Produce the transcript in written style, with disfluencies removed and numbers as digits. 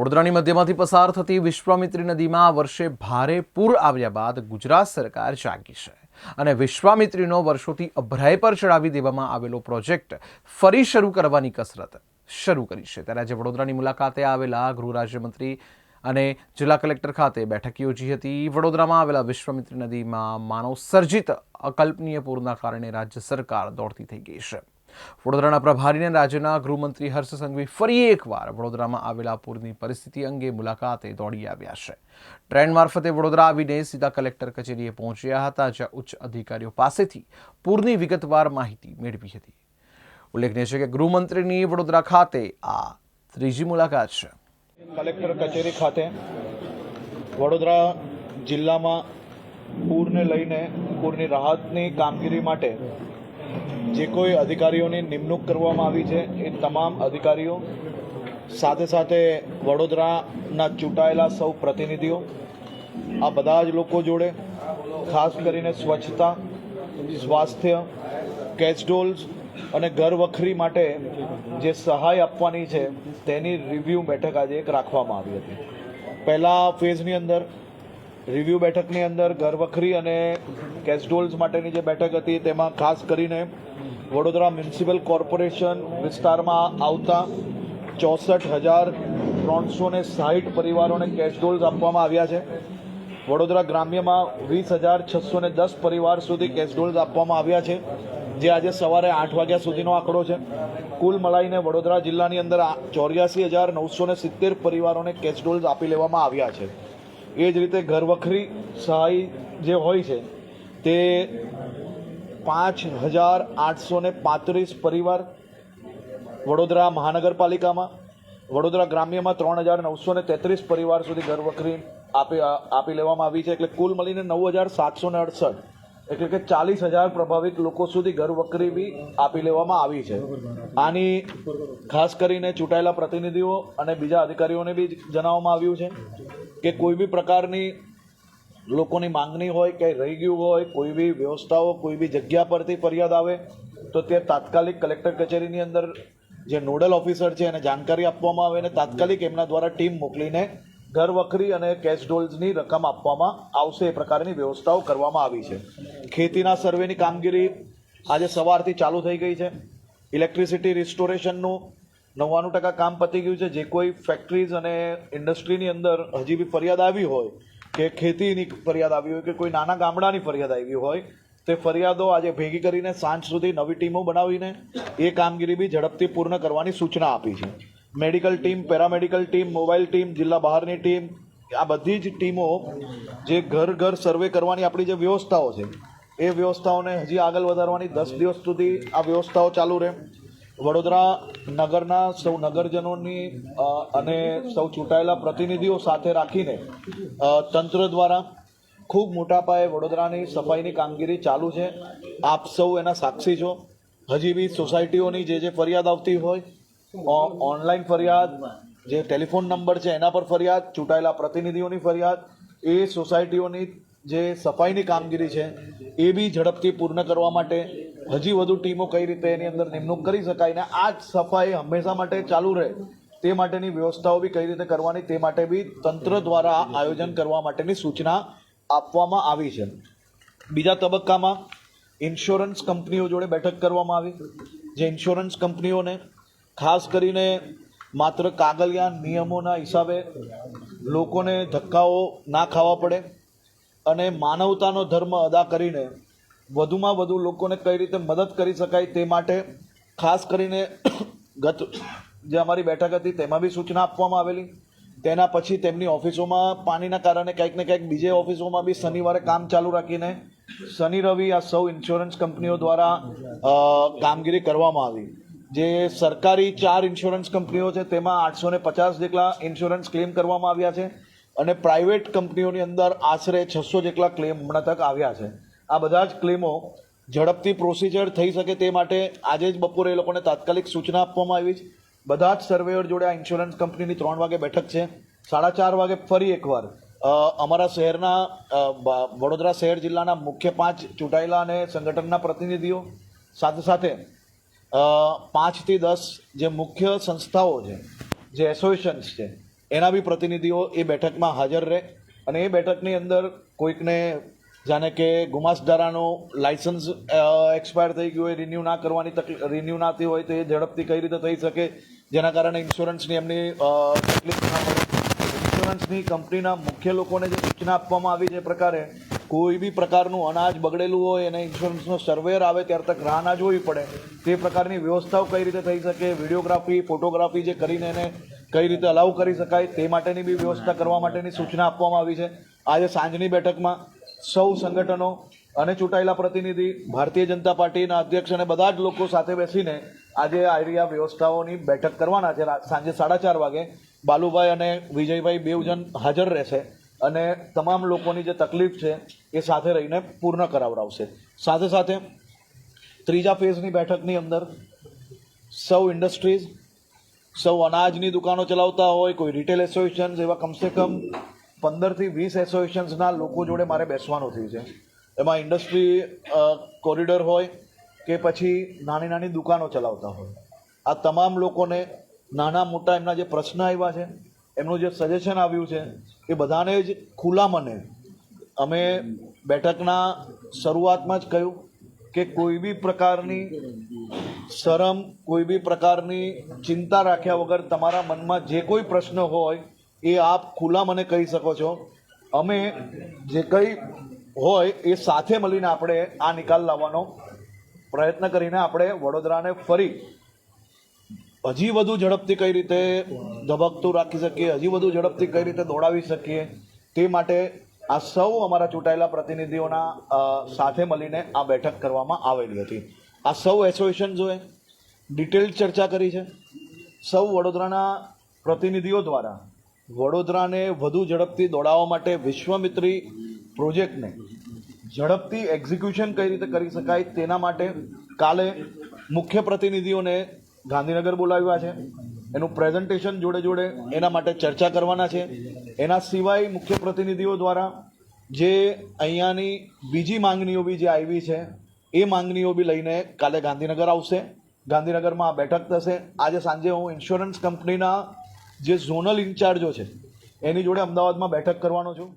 વડોદરાની મધ્યમાંથી પસાર થતી વિશ્વામિત્રી નદીમાં આ વર્ષે ભારે પૂર આવ્યા બાદ ગુજરાત સરકાર જાગી છે અને વિશ્વામિત્રીનો વર્ષોથી અભરાય પર ચડાવી દેવામાં આવેલો પ્રોજેક્ટ ફરી શરૂ કરવાની કસરત શરૂ કરી છે। ત્યારે આજે વડોદરાની મુલાકાતે આવેલા ગૃહ રાજ્યમંત્રી અને જિલ્લા કલેક્ટર ખાતે બેઠક યોજી હતી। વડોદરામાં આવેલા વિશ્વામિત્રી નદીમાં માનવ સર્જિત અકલ્પનીય પૂરના કારણે રાજ્ય સરકાર દોડતી થઈ ગઈ છે। વડોદરાના પ્રભારી અને રાજ્યના ગૃહમંત્રી હર્ષ સંઘવી ફરી એકવાર વડોદરામાં આવેલા પૂરની પરિસ્થિતિ અંગે મુલાકાતે દોડી આવ્યા છે। ટ્રેન મારફતે વડોદરા આવીને સીધા કલેક્ટર કચેરીએ પહોંચ્યા હતા, જ્યાં ઉચ્ચ અધિકારીઓ પાસેથી પૂરની વિગતવાર માહિતી મેળવી હતી। ઉલ્લેખનીય છે કે ગૃહમંત્રીની વડોદરા ખાતે આ ત્રીજી મુલાકાત છે। કલેક્ટર કચેરી ખાતે વડોદરા જિલ્લામાં પૂરને લઈને પૂરની રાહતની કામગીરી માટે જે કોઈ અધિકારીઓની નિમણૂક કરવામાં આવી છે એ તમામ અધિકારીઓ સાથે સાથે વડોદરાના ચૂંટાયેલા સૌ પ્રતિનિધિઓ આ બધા જ લોકો જોડે ખાસ કરીને સ્વચ્છતા, સ્વાસ્થ્ય, કેશડોલ્સ અને ઘર વખરી માટે જે સહાય આપવાની છે તેની રિવ્યૂ બેઠક આજે એક રાખવામાં આવી હતી। પહેલા ફેઝની અંદર રિવ્યૂ બેઠકની અંદર ઘર વખરી અને કેશડોલ્સ માટેની જે બેઠક હતી તેમાં ખાસ કરીને વડોદરા મ્યુનિસિપલ કોર્પોરેશન વિસ્તારમાં આવતા 64,360 પરિવારોને કેશડોલ્સ આપવામાં આવ્યા છે। વડોદરા ગ્રામ્યમાં 20,610 પરિવાર સુધી કેશડોલ્સ આપવામાં આવ્યા છે, જે આજે સવારે 8 વાગ્યા સુધીનો આંકડો છે। કુલ મળાઈને વડોદરા જિલ્લાની અંદર 84,970 પરિવારોને કેશડોલ્સ આપી લેવામાં આવ્યા છે। એ જ રીતે ઘરવખરી સહાય જે હોય છે તે 5,835 પરિવાર વડોદરા મહાનગરપાલિકામાં, વડોદરા ગ્રામ્યમાં 3,933 પરિવાર સુધી ઘરવખરી આપી લેવામાં આવી છે। એટલે કુલ મળીને 9,768 એટલે કે 40,000 પ્રભાવિત લોકો સુધી ઘરવખરી બી આપી લેવામાં આવી છે। આની ખાસ કરીને ચૂંટાયેલા પ્રતિનિધિઓ અને બીજા અધિકારીઓને બી જણાવવામાં આવ્યું છે કે કોઈ બી પ્રકારની લોકોની માંગણી હોય કે રહી ગયું હોય, કોઈ બી વ્યવસ્થાઓ કોઈ બી જગ્યા પરથી ફરિયાદ આવે તો તે તાત્કાલિક કલેક્ટર કચેરીની અંદર જે નોડલ ઓફિસર છે એને જાણકારી આપવામાં આવે અને તાત્કાલિક એમના દ્વારા ટીમ મોકલીને ઘર વખરી અને કેશડોલ્સની રકમ આપવામાં આવશે એ પ્રકારની વ્યવસ્થાઓ કરવામાં આવી છે। ખેતીના સર્વેની કામગીરી આજે સવારથી ચાલુ થઈ ગઈ છે। ઇલેક્ટ્રિસિટી રિસ્ટોરેશનનું 99% કામ પતી ગયું છે। જે કોઈ ફેક્ટરીઝ અને ઇન્ડસ્ટ્રીની અંદર હજી બી ફરિયાદ આવી હોય કે ખેતીની ફરિયાદ આવી હોય કે કોઈ નાના ગામડાની ફરિયાદ આવી હોય તે ફરિયાદો આજે ભેગી કરીને સાંજ સુધી નવી ટીમો બનાવીને એ કામગીરી બી ઝડપથી પૂર્ણ કરવાની સૂચના આપી છે। Medical team, paramedical team, mobile team, જિલ્લા બહારની ટીમ, આ બધી જ ટીમો જે ઘર ઘર સર્વે કરવાની આપણી જે વ્યવસ્થાઓ છે એ વ્યવસ્થાઓને હજી આગળ વધારવાની 10 દિવસ સુધી આ વ્યવસ્થાઓ ચાલુ રહે। વડોદરા નગરના સૌ નગરજનોની અને સૌ ચૂંટાયેલા પ્રતિનિધિઓ સાથે રાખીને તંત્ર દ્વારા ખૂબ મોટા પાયે વડોદરાની સફાઈની કામગીરી ચાલુ છે। આપ સૌ એના સાક્ષી છો। હજી બી સોસાયટીઓની જે ફરિયાદ આવતી હોય, ઓનલાઈન ફરિયાદ, જે ટેલિફોન નંબર છે એના પર ફરિયાદ, ચૂંટાયેલા પ્રતિનિધિઓની ફરિયાદ, એ સોસાયટીઓની જે સફાઈની કામગીરી છે એ બી ઝડપથી પૂર્ણ કરવા માટે હજી વધુ ટીમો કઈ રીતે એની અંદર નિમણૂક કરી શકાય ને આ જ સફાઈ હંમેશા માટે ચાલુ રહે તે માટેની વ્યવસ્થાઓ બી કઈ રીતે કરવાની તે માટે બી તંત્ર દ્વારા આયોજન કરવા માટેની સૂચના આપવામાં આવી છે। બીજા તબક્કામાં ઇન્સ્યોરન્સ કંપનીઓ જોડે બેઠક કરવામાં આવી, જે ઇન્સ્યોરન્સ કંપનીઓને ખાસ કરીને માત્ર કાગળિયા નિયમોના હિસાબે લોકોને ધક્કાઓ ના ખાવા પડે અને માનવતાનો ધર્મ અદા કરીને વધુમાં વધુ લોકોને કઈ રીતે મદદ કરી શકાય તે માટે ખાસ કરીને ગત જે અમારી બેઠક હતી તેમાં બી સૂચના આપવામાં આવેલી। તેના પછી તેમની ઓફિસોમાં પાણીના કારણે ક્યાંક ને ક્યાંક બીજે ઓફિસોમાં બી શનિવારે કામ ચાલુ રાખીને શનિ રવિ આ સૌ ઇન્સ્યોરન્સ કંપનીઓ દ્વારા કામગીરી કરવામાં આવી। જે સરકારી 4 ઇન્સ્યોરન્સ કંપનીઓ છે તેમાં 850 જેટલા ઇન્સ્યોરન્સ ક્લેમ કરવામાં આવ્યા છે અને પ્રાઇવેટ કંપનીઓની અંદર આશરે 600 જેટલા ક્લેમ હમણાં તક આવ્યા છે। આ બધા જ ક્લેમો ઝડપથી પ્રોસિજર થઈ શકે તે માટે આજે જ બપોરે એ લોકોને તાત્કાલિક સૂચના આપવામાં આવી છે। બધા જ સર્વેયર જોડે આ ઇન્સ્યોરન્સ કંપનીની 3 વાગે બેઠક છે। 4:30 વાગે ફરી એકવાર અમારા શહેરના વડોદરા શહેર જિલ્લાના મુખ્ય 5 ચૂંટાયેલા અને સંગઠનના પ્રતિનિધિઓ સાથે સાથે 5 થી 10 જે મુખ્ય સંસ્થાઓ છે, જે એસોસિએશન્સ છે એના બી પ્રતિનિધિઓ એ બેઠકમાં હાજર રહે અને એ બેઠકની અંદર કોઈકને જાણે કે ગુમાસ્તધારાનું લાયસન્સ એક્સપાયર થઈ ગયું હોય, રિન્યૂ ના થયું હોય તો એ ઝડપથી કઈ રીતે થઈ શકે, જેના કારણે ઇન્સ્યોરન્સની એમની તકલીફ ના પડે. ઇન્સ્યોરન્સની કંપનીના મુખ્ય લોકોને જે સૂચના આપવામાં આવી છે એ પ્રકારે કોઈ બી પ્રકારનું અનાજ બગડેલું હોય અને ઇન્સ્યોરન્સનો સર્વેયર આવે ત્યાર તક રાહ ના જોવી પડે, તે પ્રકારની વ્યવસ્થાઓ કઈ રીતે થઈ શકે, વિડીયોગ્રાફી ફોટોગ્રાફી જે કરીને એને કઈ રીતે અલાઉ કરી શકાય તે માટેની બી વ્યવસ્થા કરવા માટેની સૂચના આપવામાં આવી છે. આજે સાંજની બેઠકમાં સૌ સંગઠનો અને ચૂંટાયેલા પ્રતિનિધિ, ભારતીય જનતા પાર્ટીના અધ્યક્ષ અને બધા જ લોકો સાથે બેસીને આજે આ વ્યવસ્થાઓની બેઠક કરવાના છે. સાંજે 4:30 વાગે બાલુભાઈ અને વિજયભાઈ બેવ જણ હાજર રહેશે અને તમામ લોકોની જે તકલીફ છે એ સાથે રહીને પૂર્ણ કરાવડાવશે. સાથે સાથે ત્રીજા ફેઝની બેઠકની અંદર સૌ ઇન્ડસ્ટ્રીઝ, સૌ અનાજની દુકાનો ચલાવતા હોય, કોઈ રિટેલ એસોસિએશન્સ, એવા કમસે કમ 15 થી 20 એસોસિએશન્સના લોકો જોડે મારે બેસવાનું થયું છે. એમાં ઇન્ડસ્ટ્રી કોરિડોર હોય કે પછી નાની નાની દુકાનો ચલાવતા હોય, આ તમામ લોકોને નાના મોટા એમના જે પ્રશ્ન આવ્યા છે, એમનું જે સજેશન આવ્યું છે એ બધાને જ ખુલ્લા મને અમે બેઠકના શરૂઆતમાં જ કહ્યું કે કોઈ બી પ્રકારની શરમ, કોઈ બી પ્રકારની ચિંતા રાખ્યા વગર તમારા મનમાં જે કોઈ પ્રશ્ન હોય એ આપ ખુલ્લા મને કહી શકો છો. અમે જે કંઈ હોય એ સાથે મળીને આપણે આ નિકાલ લાવવાનો પ્રયત્ન કરીને આપણે વડોદરાને ફરી હજી વધુ ઝડપથી કઈ રીતે ધબકતું રાખી શકીએ, હજી વધુ ઝડપથી કઈ રીતે દોડાવી શકીએ, તે માટે આ સૌ અમારા ચૂંટાયેલા પ્રતિનિધિઓના સાથે મળીને આ બેઠક કરવામાં આવેલી હતી. આ સૌ એસોસિએશન્સોએ ડિટેલ ચર્ચા કરી છે. સૌ વડોદરાના પ્રતિનિધિઓ દ્વારા વડોદરાને વધુ ઝડપથી દોડાવવા માટે વિશ્વામિત્રી પ્રોજેક્ટને ઝડપથી એક્ઝિક્યુશન કઈ રીતે કરી શકાય તેના માટે કાલે મુખ્ય પ્રતિનિધિઓને ગાંધીનગર બોલાવ્યા છે. એનું પ્રેઝન્ટેશન જોડે જોડે એના માટે ચર્ચા કરવાના છે. એના સિવાય મુખ્ય પ્રતિનિધિઓ દ્વારા જે અહીંયાની બીજી માંગણીઓ બી જે આવી છે એ માંગણીઓ બી લઈને કાલે ગાંધીનગર આવશે. ગાંધીનગરમાં આ બેઠક થશે. આજે સાંજે હું ઇન્સ્યોરન્સ કંપનીના જે ઝોનલ ઇન્ચાર્જો છે એની જોડે અમદાવાદમાં બેઠક કરવાનો છું.